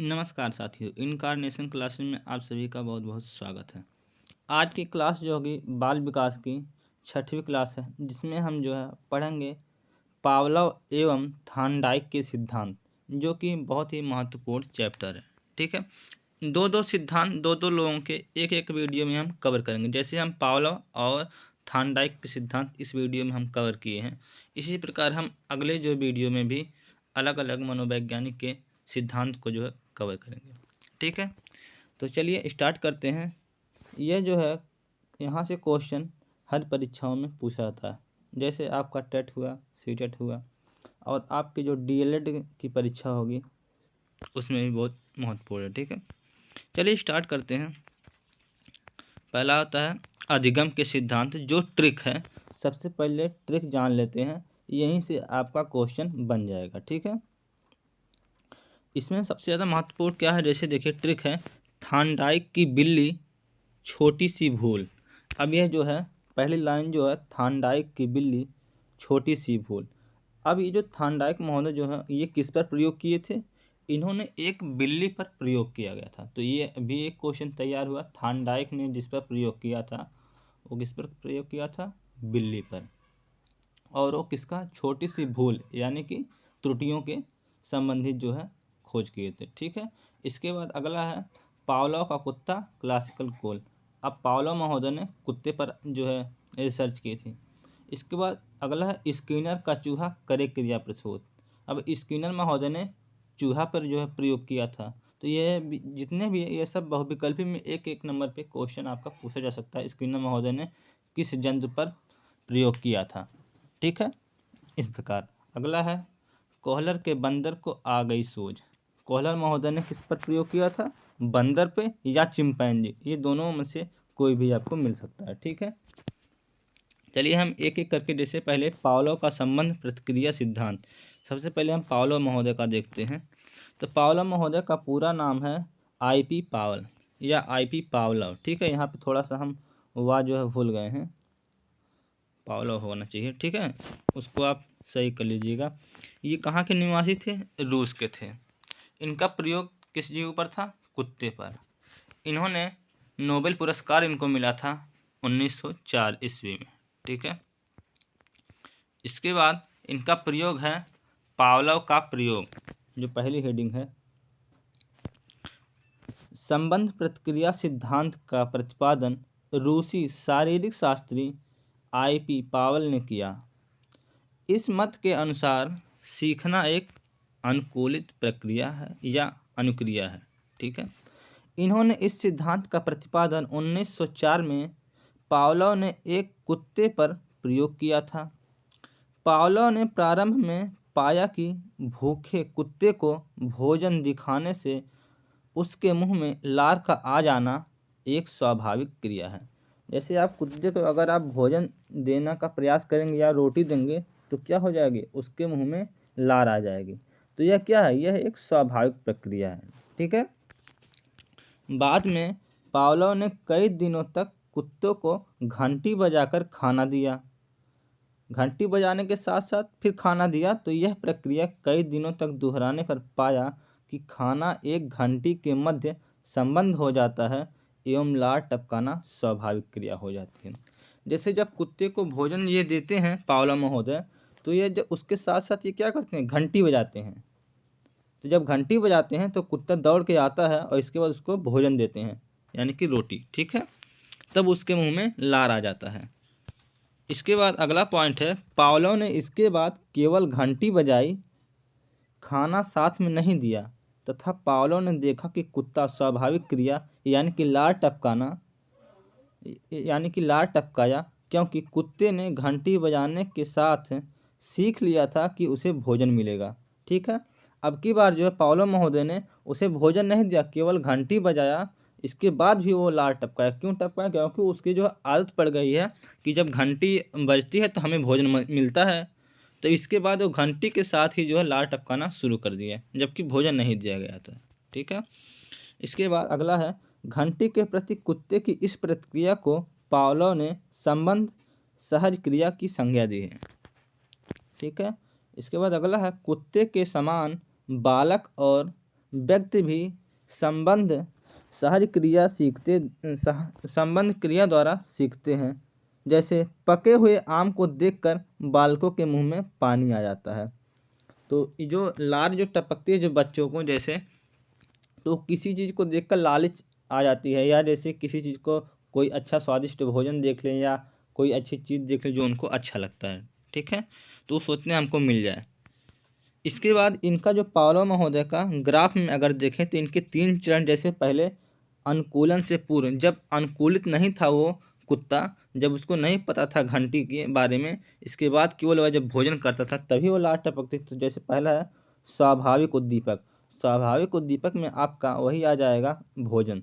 नमस्कार साथियों, incarnation classes में आप सभी का बहुत बहुत स्वागत है। आज की क्लास जो होगी बाल विकास की 6वीं क्लास है, जिसमें हम जो है पढ़ेंगे पावलोव एवं थार्नडाइक के सिद्धांत, जो कि बहुत ही महत्वपूर्ण चैप्टर है। ठीक है, दो दो सिद्धांत दो दो लोगों के एक एक वीडियो में हम कवर करेंगे। जैसे हम पावलोव और थार्नडाइक के सिद्धांत इस वीडियो में हम कवर किए हैं, इसी प्रकार हम अगले जो वीडियो में भी अलग अलग मनोवैज्ञानिक के सिद्धांत को जो है कवर करेंगे। ठीक है, तो चलिए स्टार्ट करते हैं। यह जो है यहाँ से क्वेश्चन हर परीक्षाओं में पूछा जाता है। जैसे आपका टेट हुआ, सीटेट हुआ, और आपकी जो डीएलएड की परीक्षा होगी उसमें भी बहुत महत्वपूर्ण है। ठीक है, चलिए स्टार्ट करते हैं। पहला आता है अधिगम के सिद्धांत, जो ट्रिक है। सबसे पहले ट्रिक जान लेते हैं, यहीं से आपका क्वेश्चन बन जाएगा। ठीक है, इसमें सबसे ज़्यादा महत्वपूर्ण क्या है, जैसे देखिए ट्रिक है थार्नडाइक की बिल्ली छोटी सी भूल। अब यह जो है पहली लाइन जो है थार्नडाइक की बिल्ली छोटी सी भूल। अब ये जो थार्नडाइक महोदय जो है ये किस पर प्रयोग किए थे, इन्होंने एक बिल्ली पर प्रयोग किया गया था। तो ये अभी एक क्वेश्चन तैयार हुआ, थार्नडाइक ने जिस पर प्रयोग किया था वो किस पर प्रयोग किया था, बिल्ली पर। और वो किसका, छोटी सी भूल यानी कि त्रुटियों के संबंधित जो है खोज किए थे। ठीक है, इसके बाद अगला है पावलोव का कुत्ता क्लासिकल कॉल। अब पावलोव महोदय ने कुत्ते पर जो है रिसर्च की थी। इसके बाद अगला है स्किनर का चूहा करे क्रिया प्रशोध। अब स्किनर महोदय ने चूहा पर जो है प्रयोग किया था। तो ये जितने भी ये सब बहुविकल्पी में एक एक नंबर पे क्वेश्चन आपका पूछा जा सकता है, स्किनर महोदय ने किस जंतु पर प्रयोग किया था। ठीक है, इस प्रकार अगला है कोहलर के बंदर को आ गई सूझ। कोहलर महोदय ने किस पर प्रयोग किया था, बंदर पे या चिंपैंजी, ये दोनों में से कोई भी आपको मिल सकता है। ठीक है, चलिए हम एक एक करके, जैसे पहले पावलोव का संबंध प्रतिक्रिया सिद्धांत। सबसे पहले हम पावलोव महोदय का देखते हैं। तो पावलोव महोदय का पूरा नाम है आईपी पावल या आईपी पावलोव। ठीक है, यहाँ पे थोड़ा सा हम वाह जो है भूल गए हैं, पावलोव होना चाहिए। ठीक है, उसको आप सही कर लीजिएगा। ये कहाँ के निवासी थे, रूस के थे। इनका प्रयोग किस जीव पर था, कुत्ते पर। इन्होंने नोबेल पुरस्कार इनको मिला था 1904 ईस्वी में। ठीक है, इसके बाद इनका प्रयोग है पावलोव का प्रयोग, जो पहली हेडिंग है संबंध प्रतिक्रिया सिद्धांत का प्रतिपादन रूसी शारीरिक शास्त्री आईपी पावल ने किया। इस मत के अनुसार सीखना एक अनुकूलित प्रक्रिया है या अनुक्रिया है। ठीक है, इन्होंने इस सिद्धांत का प्रतिपादन 1904 में पावलोव ने एक कुत्ते पर प्रयोग किया था। पावलोव ने प्रारंभ में पाया कि भूखे कुत्ते को भोजन दिखाने से उसके मुंह में लार का आ जाना एक स्वाभाविक क्रिया है। जैसे आप कुत्ते को अगर आप भोजन देने का प्रयास करेंगे या रोटी देंगे तो क्या हो जाएगी, उसके मुंह में लार आ जाएगी। तो यह क्या है, यह एक स्वाभाविक प्रक्रिया है। ठीक है, बाद में पावलोव ने कई दिनों तक कुत्तों को घंटी बजाकर खाना दिया। घंटी बजाने के साथ साथ फिर खाना दिया। तो यह प्रक्रिया कई दिनों तक दोहराने पर पाया कि खाना एक घंटी के मध्य संबंध हो जाता है एवं लार टपकाना स्वाभाविक क्रिया हो जाती है। जैसे जब कुत्ते को भोजन ये देते हैं पावलोव महोदय, तो ये जब उसके साथ साथ ये क्या करते हैं, घंटी बजाते हैं। तो जब घंटी बजाते हैं तो कुत्ता दौड़ के आता है और इसके बाद उसको भोजन देते हैं, यानी कि रोटी। ठीक है, तब उसके मुंह में लार आ जाता है। इसके बाद अगला पॉइंट है पावलोव ने इसके बाद केवल घंटी बजाई, खाना साथ में नहीं दिया, तथा पावलोव ने देखा कि कुत्ता स्वाभाविक क्रिया यानी कि लार टपकाया, क्योंकि कुत्ते ने घंटी बजाने के साथ सीख लिया था कि उसे भोजन मिलेगा। ठीक है, अब की बार जो है पावलोव महोदय ने उसे भोजन नहीं दिया, केवल घंटी बजाया, इसके बाद भी वो लार टपकाया। क्यों टपकाया, क्योंकि उसकी जो आदत पड़ गई है कि जब घंटी बजती है तो हमें भोजन मिलता है। तो इसके बाद वो घंटी के साथ ही जो है लार टपकाना शुरू कर दिया, जबकि भोजन नहीं दिया गया था। ठीक है, इसके बाद अगला है घंटी के प्रति कुत्ते की इस प्रतिक्रिया को पावलोव ने संबंध सहज क्रिया की संज्ञा दी है। ठीक है, इसके बाद अगला है कुत्ते के समान बालक और व्यक्ति भी संबंध सहज क्रिया संबंध क्रिया द्वारा सीखते हैं। जैसे पके हुए आम को देखकर बालकों के मुंह में पानी आ जाता है। तो ये जो लार जो टपकती है जो बच्चों को, जैसे तो किसी चीज़ को देखकर लालच आ जाती है, या जैसे किसी चीज़ को कोई अच्छा स्वादिष्ट भोजन देख लें या कोई अच्छी चीज़ देख लें जो उनको अच्छा लगता है, ठीक है, तो वो सोचते हैं हमको मिल जाए। इसके बाद इनका जो पावलो महोदय का ग्राफ में अगर देखें तो इनके 3 चरण, जैसे पहले अनुकूलन से पूर्व, जब अनुकूलित नहीं था वो कुत्ता, जब उसको नहीं पता था घंटी के बारे में, इसके बाद केवल वह जब भोजन करता था तभी वो लार टपकती थी। जैसे पहला है स्वाभाविक उद्दीपक। स्वाभाविक उद्दीपक में आपका वही आ जाएगा भोजन।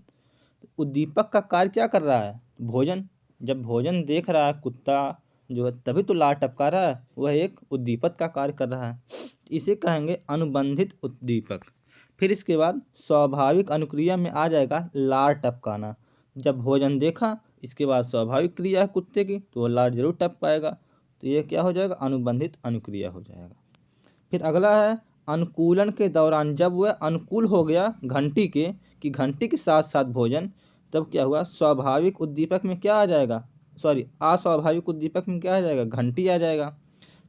उद्दीपक का कार्य क्या कर रहा है? भोजन। जब भोजन देख रहा है कुत्ता जो है तभी तो लार टपका रहा है, वह एक उद्दीपक का कार्य कर रहा है। इसे कहेंगे अनुबंधित उद्दीपक। फिर इसके बाद स्वाभाविक अनुक्रिया में आ जाएगा लार टपकाना। जब भोजन देखा, इसके बाद स्वाभाविक क्रिया है कुत्ते की, तो वह लार जरूर टपकाएगा, तो ये क्या हो जाएगा? अनुबंधित अनुक्रिया हो जाएगा। फिर अगला है अनुकूलन के दौरान, जब वह अनुकूल हो गया घंटी के साथ साथ भोजन, तब क्या हुआ? स्वाभाविक उद्दीपक में क्या आ जाएगा? अस्वाभाविक उद्दीपक में क्या आ जाएगा? घंटी आ जाएगा,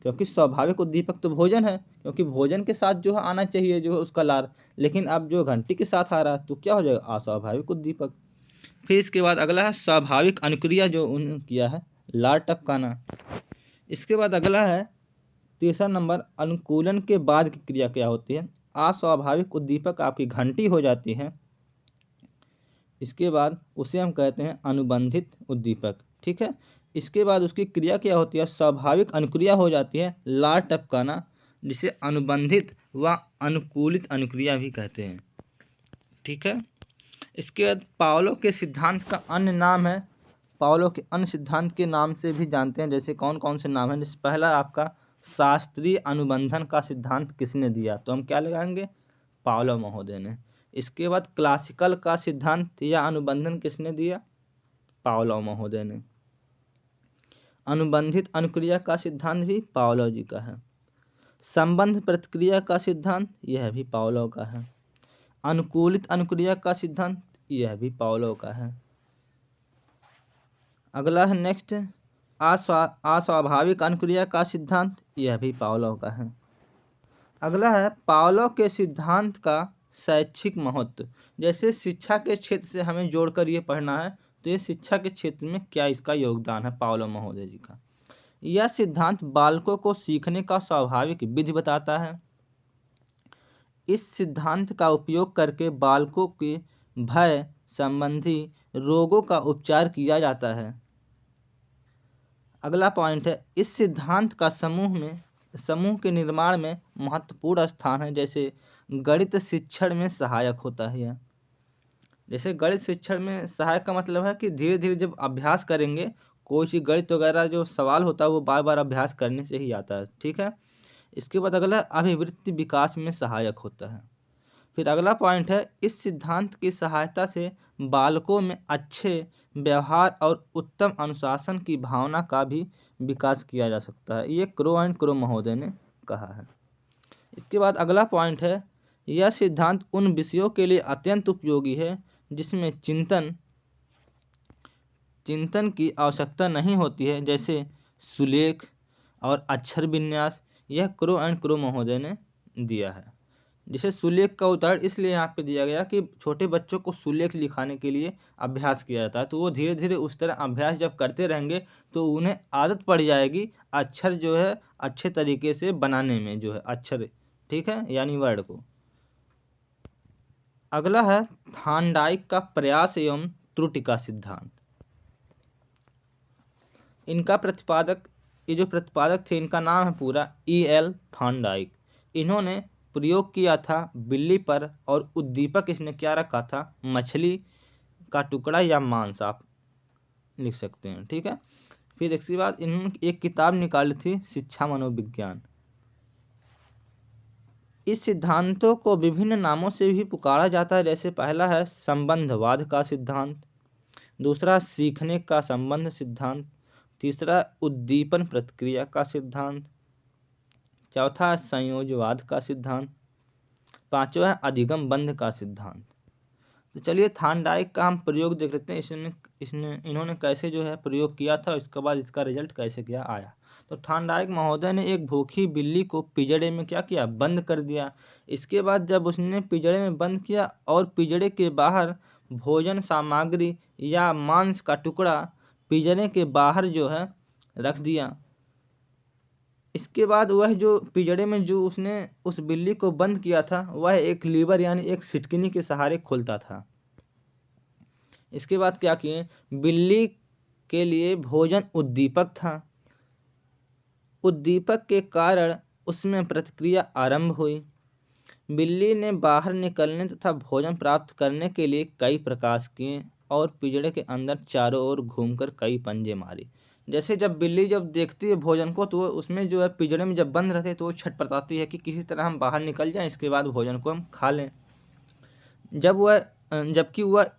क्योंकि स्वाभाविक उद्दीपक तो भोजन है, क्योंकि भोजन के साथ जो है आना चाहिए जो है उसका लार, लेकिन अब जो घंटी के साथ आ रहा है तो क्या हो जाएगा? अस्वाभाविक उद्दीपक। फिर इसके बाद अगला है स्वाभाविक अनुक्रिया, जो उन्होंने किया है लार टपकाना। इसके बाद अगला है तीसरा नंबर, अनुकूलन के बाद की क्रिया क्या होती है? अस्वाभाविक उद्दीपक आपकी घंटी हो जाती है, इसके बाद उसे हम कहते हैं अनुबंधित उद्दीपक, ठीक है। इसके बाद उसकी क्रिया क्या होती है? स्वाभाविक अनुक्रिया हो जाती है लार टपकाना, जिसे अनुबंधित व अनुकूलित अनुक्रिया भी कहते हैं, ठीक है। इसके बाद पावलो के सिद्धांत का अन्य नाम है, पावलो के अन्य सिद्धांत के नाम से भी जानते हैं। जैसे कौन कौन से नाम हैं? जैसे पहला आपका शास्त्रीय अनुबंधन का सिद्धांत किसने दिया? तो हम क्या लगाएंगे? पावलो महोदय ने। इसके बाद क्लासिकल का सिद्धांत या अनुबंधन किसने दिया? पावलो महोदय ने। अनुबंधित अनुक्रिया का सिद्धांत भी पावलो जी का है। संबंध प्रतिक्रिया का सिद्धांत यह भी पावलो का है। अनुकूलित अनुक्रिया का सिद्धांत यह भी पावलो का है। अगला है नेक्स्ट अस्वाभाविक अनुक्रिया का सिद्धांत, यह भी पावलो का है। अगला है पावलो के सिद्धांत का शैक्षिक महत्व। जैसे शिक्षा के क्षेत्र से हमें जोड़कर ये पढ़ना है, तो ये शिक्षा के क्षेत्र में क्या इसका योगदान है पावलो महोदय जी का। यह सिद्धांत बालकों को सीखने का स्वाभाविक विधि बताता है। इस सिद्धांत का उपयोग करके बालकों के भय संबंधी रोगों का उपचार किया जाता है। अगला पॉइंट है इस सिद्धांत का समूह के निर्माण में महत्वपूर्ण स्थान है। जैसे गणित शिक्षण में सहायक होता है यह। जैसे गणित शिक्षण में सहायक का मतलब है कि धीरे धीरे जब अभ्यास करेंगे, कोई सी गणित वगैरह जो सवाल होता है वो बार बार अभ्यास करने से ही आता है, ठीक है। इसके बाद अगला अभिवृत्ति विकास में सहायक होता है। फिर अगला पॉइंट है इस सिद्धांत की सहायता से बालकों में अच्छे व्यवहार और उत्तम अनुशासन की भावना का भी विकास किया जा सकता है। ये क्रो एंड क्रो महोदय ने कहा है। इसके बाद अगला पॉइंट है यह सिद्धांत उन विषयों के लिए अत्यंत उपयोगी है जिसमें चिंतन की आवश्यकता नहीं होती है, जैसे सुलेख और अक्षर विन्यास। यह क्रो एंड क्रो महोदय ने दिया है। जैसे सुलेख का उदाहरण इसलिए यहाँ पे दिया गया कि छोटे बच्चों को सुलेख लिखाने के लिए अभ्यास किया जाता है, तो वो धीरे धीरे उस तरह अभ्यास जब करते रहेंगे तो उन्हें आदत पड़ जाएगी अक्षर जो है अच्छे तरीके से बनाने में, जो है अक्षर, ठीक है, यानी वर्ड को। अगला है थार्नडाइक का प्रयास एवं त्रुटि का सिद्धांत। इनका प्रतिपादक, ये जो प्रतिपादक थे इनका नाम है पूरा E.L. थार्नडाइक। इन्होंने प्रयोग किया था बिल्ली पर और उद्दीपक इसने क्या रखा था? मछली का टुकड़ा या मांस, आप लिख सकते हैं, ठीक है। फिर इसके बाद इन्होंने एक किताब निकाली थी शिक्षा मनोविज्ञान। इस सिद्धांतों को विभिन्न नामों से भी पुकारा जाता है। जैसे पहला है संबंधवाद का सिद्धांत, दूसरा सीखने का संबंध सिद्धांत, तीसरा उद्दीपन प्रतिक्रिया का सिद्धांत, चौथा संयोजवाद का सिद्धांत, पांचवा है अधिगम बंध का सिद्धांत। तो चलिए थार्नडाइक का हम प्रयोग देख लेते हैं, इन्होंने कैसे जो है प्रयोग किया था, इसके बाद इसका रिजल्ट कैसे क्या आया। तो थार्नडाइक महोदय ने एक भूखी बिल्ली को पिंजड़े में क्या किया, बंद कर दिया। इसके बाद जब उसने पिंजड़े में बंद किया और पिंजड़े के बाहर भोजन सामग्री या मांस का टुकड़ा पिंजरे के बाहर जो है रख दिया। इसके बाद वह जो पिंजड़े में जो उसने उस बिल्ली को बंद किया था वह एक लीवर यानी एक सिटकिनी के सहारे खुलता था। इसके बाद क्या किए, बिल्ली के लिए भोजन उद्दीपक था। उद्दीपक के कारण उसमें प्रतिक्रिया आरंभ हुई। बिल्ली ने बाहर निकलने तथा भोजन प्राप्त करने के लिए कई प्रयास किए और पिंजड़े के अंदर चारों ओर घूमकर कई पंजे मारे। जैसे जब बिल्ली जब देखती है भोजन को, तो वो उसमें जो है पिंजड़े में जब बंद रहते हैं तो वो छटपटाती है कि किसी तरह हम बाहर निकल जाएं, इसके बाद भोजन को हम खा लें। जबकि वह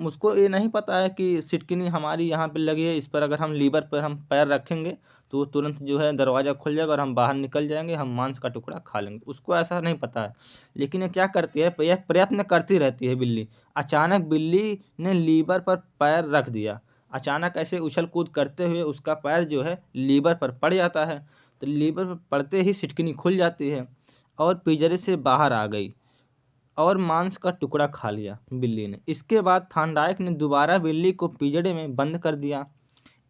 उसको ये नहीं पता है कि सिटकिनी हमारी यहाँ पे लगी है, इस पर अगर हम लीवर पर हम पैर रखेंगे तो तुरंत जो है दरवाज़ा खुल जाएगा और हम बाहर निकल जाएंगे, हम मांस का टुकड़ा खा लेंगे। उसको ऐसा नहीं पता है, लेकिन ये क्या करती है, यह प्रयत्न करती रहती है बिल्ली। अचानक बिल्ली ने लीवर पर पैर रख दिया। अचानक ऐसे उछल कूद करते हुए उसका पैर जो है लीवर पर पड़ जाता है। तो लीवर पर पड़ते ही सिटकिनी खुल जाती है और पिंजरे से बाहर आ गई और मांस का टुकड़ा खा लिया बिल्ली ने। इसके बाद थार्नडाइक ने दोबारा बिल्ली को पिंजड़े में बंद कर दिया।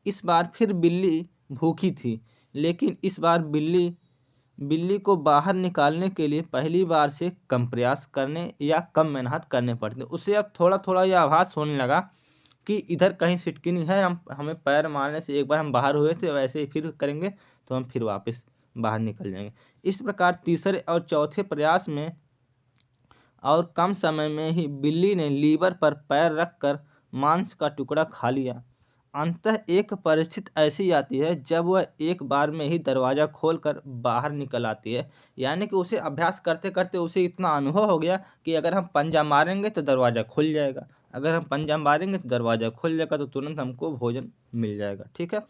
इस बार फिर बिल्ली भूखी थी, लेकिन इस बार बिल्ली को बाहर निकालने के लिए पहली बार से कम प्रयास करने या कम मेहनत करने पड़ते। उसे अब थोड़ा थोड़ा यह आभास होने लगा कि इधर कहीं सिटकिनी है, हमें पैर मारने से एक बार हम बाहर हुए थे, वैसे ही फिर करेंगे तो हम फिर वापस बाहर निकल जाएंगे। इस प्रकार तीसरे और चौथे प्रयास में और कम समय में ही बिल्ली ने लीवर पर पैर रखकर मांस का टुकड़ा खा लिया। अंततः एक परिस्थिति ऐसी आती है जब वह एक बार में ही दरवाज़ा खोलकर बाहर निकल आती है। यानी कि उसे अभ्यास करते करते उसे इतना अनुभव हो गया कि अगर हम पंजा मारेंगे तो दरवाज़ा खुल जाएगा, अगर हम पंजा मारेंगे तो दरवाज़ा खुल जाएगा, तो तुरंत हमको भोजन मिल जाएगा। ठीक है,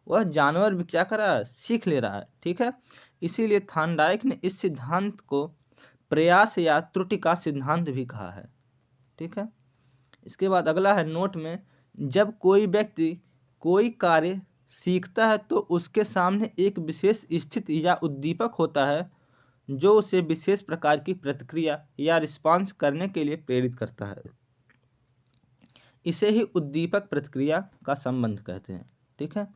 वह जानवर भी क्या कर रहा है, सीख ले रहा है। ठीक है, इसीलिए थार्नडाइक ने इस सिद्धांत को प्रयास या त्रुटि का सिद्धांत भी कहा है। ठीक है, इसके बाद अगला है नोट में, जब कोई व्यक्ति कोई कार्य सीखता है तो उसके सामने एक विशेष स्थिति या उद्दीपक होता है जो उसे विशेष प्रकार की प्रतिक्रिया या रिस्पांस करने के लिए प्रेरित करता है। इसे ही उद्दीपक प्रतिक्रिया का संबंध कहते हैं। ठीक है,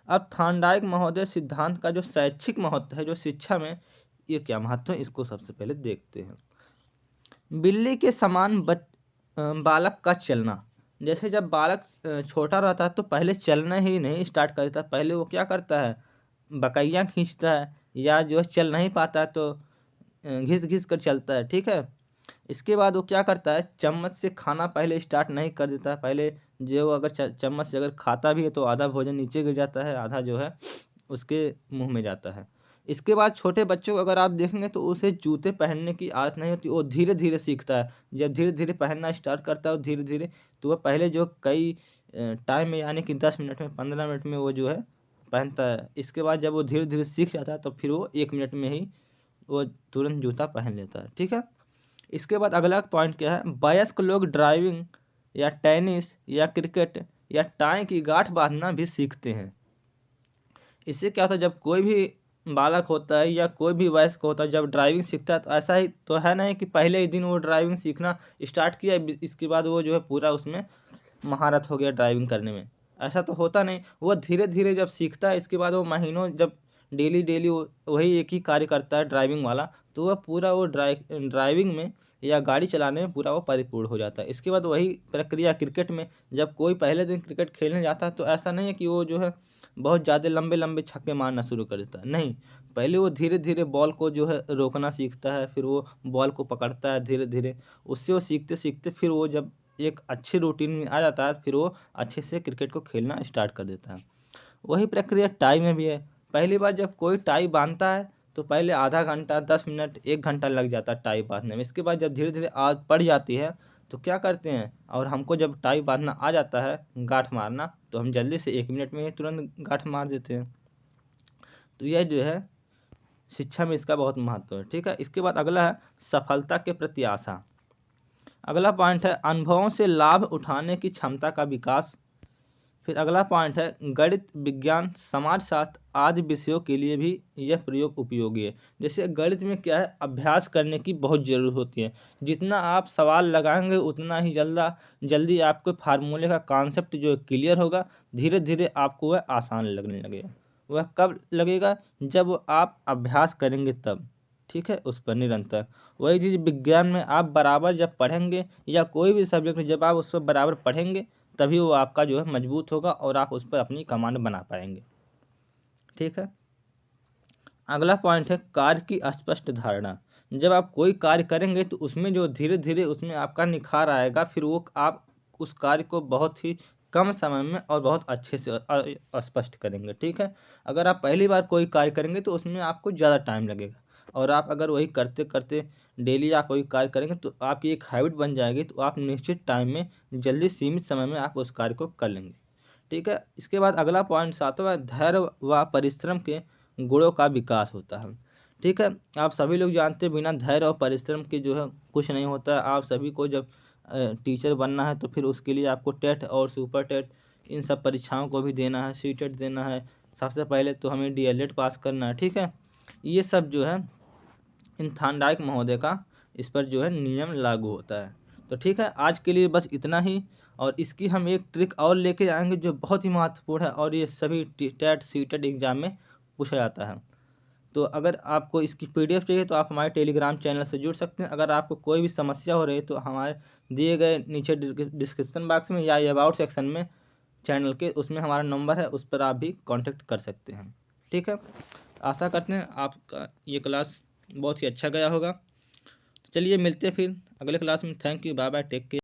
अब थार्नडाइक महोदय सिद्धांत का जो शैक्षिक महत्व है, जो शिक्षा में ये क्या महत्व है, इसको सबसे पहले देखते हैं। बिल्ली के समान बालक का चलना। जैसे जब बालक छोटा रहता है तो पहले चलना ही नहीं स्टार्ट करता, पहले वो क्या करता है, बकैया खींचता है, या जो चल नहीं पाता तो घिस घिस कर चलता है। ठीक है, इसके बाद वो क्या करता है, चम्मच से खाना पहले स्टार्ट नहीं कर देता। पहले जो अगर चम्मच से अगर खाता भी है तो आधा भोजन नीचे गिर जाता है, आधा जो है उसके मुंह में जाता है। इसके बाद छोटे बच्चों को अगर आप देखेंगे तो उसे जूते पहनने की आदत नहीं होती, वो धीरे धीरे सीखता है। जब धीरे धीरे पहनना स्टार्ट करता है धीरे धीरे, तो वह पहले जो कई टाइम में यानी कि 10 मिनट में 15 मिनट में वो जो है पहनता है। इसके बाद जब वो धीरे धीरे सीख जाता है तो फिर वो 1 मिनट में ही वो तुरंत जूता पहन लेता है। ठीक है, इसके बाद अगला पॉइंट क्या है, वयस्क लोग ड्राइविंग या टेनिस या क्रिकेट या टाई की गांठ बांधना भी सीखते हैं। इससे क्या होता है, जब कोई भी बालक होता है या कोई भी वयस्क होता है जब ड्राइविंग सीखता है तो ऐसा ही तो है नहीं कि पहले ही दिन वो ड्राइविंग सीखना स्टार्ट किया, इसके बाद वो जो है पूरा उसमें महारत हो गया ड्राइविंग करने में। ऐसा तो होता नहीं, वो धीरे धीरे जब सीखता है, इसके बाद वो महीनों जब डेली डेली वही एक ही कार्य करता है ड्राइविंग वाला, तो वह पूरा वो ड्राइविंग में या गाड़ी चलाने में पूरा वो परिपूर्ण हो जाता है। इसके बाद वही प्रक्रिया क्रिकेट में, जब कोई पहले दिन क्रिकेट खेलने जाता है तो ऐसा नहीं है कि वो जो है बहुत ज़्यादा लंबे लंबे छक्के मारना शुरू कर देता है, नहीं, पहले वो धीरे धीरे बॉल को जो है रोकना सीखता है, फिर वो बॉल को पकड़ता है धीरे धीरे। उससे वो सीखते सीखते फिर वो जब एक अच्छे रूटीन में आ जाता है फिर वो अच्छे से क्रिकेट को खेलना स्टार्ट कर देता है। वही प्रक्रिया टाई में भी है। पहली बार जब कोई टाई बांधता है तो पहले आधा घंटा 10 मिनट 1 घंटा लग जाता है टाई बांधने में। इसके बाद जब धीरे धीरे आदत पड़ जाती है तो क्या करते हैं, और हमको जब टाई बांधना आ जाता है गांठ मारना, तो हम जल्दी से 1 मिनट में ही तुरंत गांठ मार देते हैं। तो यह जो है शिक्षा में इसका बहुत महत्व है। ठीक है, इसके बाद अगला है सफलता के प्रति आशा। अगला पॉइंट है अनुभवों से लाभ उठाने की क्षमता का विकास। फिर अगला पॉइंट है गणित, विज्ञान, समाजशास्त्र आदि विषयों के लिए भी यह प्रयोग उपयोगी है। जैसे गणित में क्या है, अभ्यास करने की बहुत ज़रूरत होती है। जितना आप सवाल लगाएंगे उतना ही जल्दी आपको फार्मूले का कॉन्सेप्ट जो है क्लियर होगा। धीरे धीरे आपको वह आसान लगने लगेगा। वह कब लगेगा, जब वो आप अभ्यास करेंगे तब। ठीक है, उस पर निरंतर। वही चीज़ विज्ञान में आप बराबर जब पढ़ेंगे, या कोई भी सब्जेक्ट जब आप उस पर बराबर पढ़ेंगे, तभी वो आपका जो है मजबूत होगा और आप उस पर अपनी कमांड बना पाएंगे। ठीक है, अगला पॉइंट है कार्य की स्पष्ट धारणा। जब आप कोई कार्य करेंगे तो उसमें जो धीरे धीरे उसमें आपका निखार आएगा, फिर वो आप उस कार्य को बहुत ही कम समय में और बहुत अच्छे से स्पष्ट करेंगे। ठीक है, अगर आप पहली बार कोई कार्य करेंगे तो उसमें आपको ज़्यादा टाइम लगेगा, और आप अगर वही करते करते डेली आप वही कार्य करेंगे तो आपकी एक हैबिट बन जाएगी, तो आप निश्चित टाइम में जल्दी सीमित समय में आप उस कार्य को कर लेंगे। ठीक है, इसके बाद अगला पॉइंट 7वां, धैर्य व परिश्रम के गुणों का विकास होता है। ठीक है, आप सभी लोग जानते हैं बिना धैर्य और परिश्रम के जो है कुछ नहीं होता है। आप सभी को जब टीचर बनना है तो फिर उसके लिए आपको टेट और सुपर टेट इन सब परीक्षाओं को भी देना है, सीटेट देना है। सबसे पहले तो हमें डीएलएड पास करना है। ठीक है, ये सब जो है इन थानडाइक महोदय का इस पर जो है नियम लागू होता है। तो ठीक है, आज के लिए बस इतना ही। और इसकी हम एक ट्रिक और लेके आएंगे जो बहुत ही महत्वपूर्ण है, और ये सभी टेट सीटेट एग्जाम में पूछा जाता है। तो अगर आपको इसकी पीडीएफ चाहिए तो आप हमारे टेलीग्राम चैनल से जुड़ सकते हैं। अगर आपको कोई भी समस्या हो रही है तो हमारे दिए गए नीचे डिस्क्रिप्शन बॉक्स में या अबाउट सेक्शन में चैनल के उसमें हमारा नंबर है, उस पर आप भी कांटेक्ट कर सकते हैं। ठीक है, आशा करते हैं आपका ये क्लास बहुत ही अच्छा गया होगा। चलिए मिलते हैं फिर अगले क्लास में। Thank you, bye bye, take care.